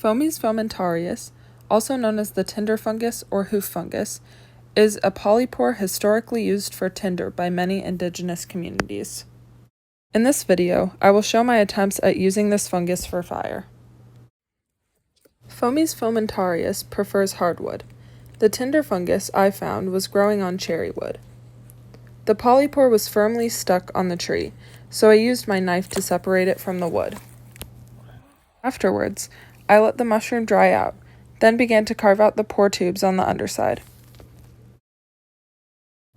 Fomentarius, also known as the Tinder fungus or hoof fungus, is a polypore historically used for tinder by many indigenous communities. In this video, I will show my attempts at using this fungus for fire. Fomentarius prefers hardwood. The tinder fungus I found was growing on cherry wood. The polypore was firmly stuck on the tree, so I used my knife to separate it from the wood. Afterwards, I let the mushroom dry out, then began to carve out the pore tubes on the underside.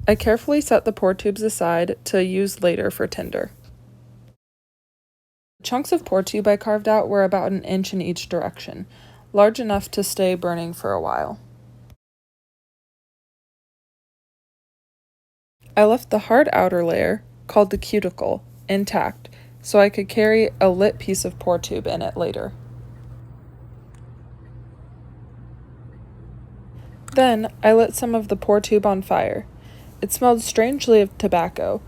I carefully set the pore tubes aside to use later for tinder. The chunks of pore tube I carved out were about 1 inch in each direction, large enough to stay burning for a while. I left the hard outer layer, called the cuticle, intact, so I could carry a lit piece of pore tube in it later. Then, I lit some of the pore tube on fire. It smelled strangely of tobacco,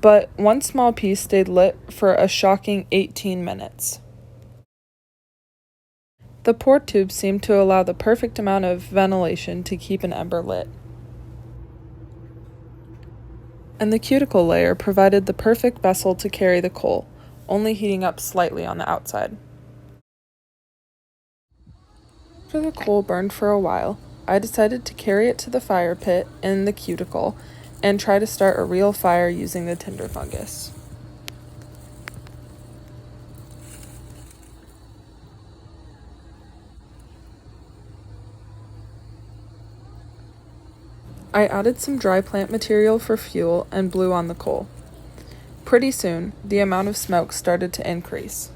but one small piece stayed lit for a shocking 18 minutes. The pore tube seemed to allow the perfect amount of ventilation to keep an ember lit. And the cuticle layer provided the perfect vessel to carry the coal, only heating up slightly on the outside. After the coal burned for a while, I decided to carry it to the fire pit in the cuticle and try to start a real fire using the tinder fungus. I added some dry plant material for fuel and blew on the coal. Pretty soon, the amount of smoke started to increase.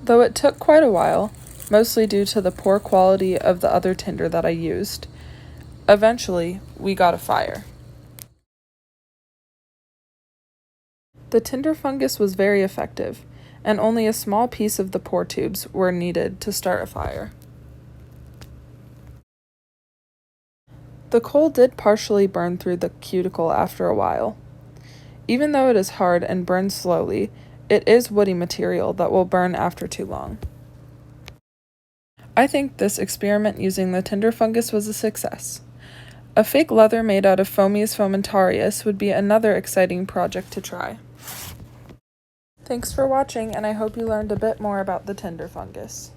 Though it took quite a while, mostly due to the poor quality of the other tinder that I used, eventually we got a fire. The tinder fungus was very effective, and only a small piece of the pore tubes were needed to start a fire. The coal did partially burn through the cuticle after a while. Even though it is hard and burns slowly, it is woody material that will burn after too long. I think this experiment using the tinder fungus was a success. A fake leather made out of Fomentarius would be another exciting project to try. Thanks for watching, and I hope you learned a bit more about the tinder fungus.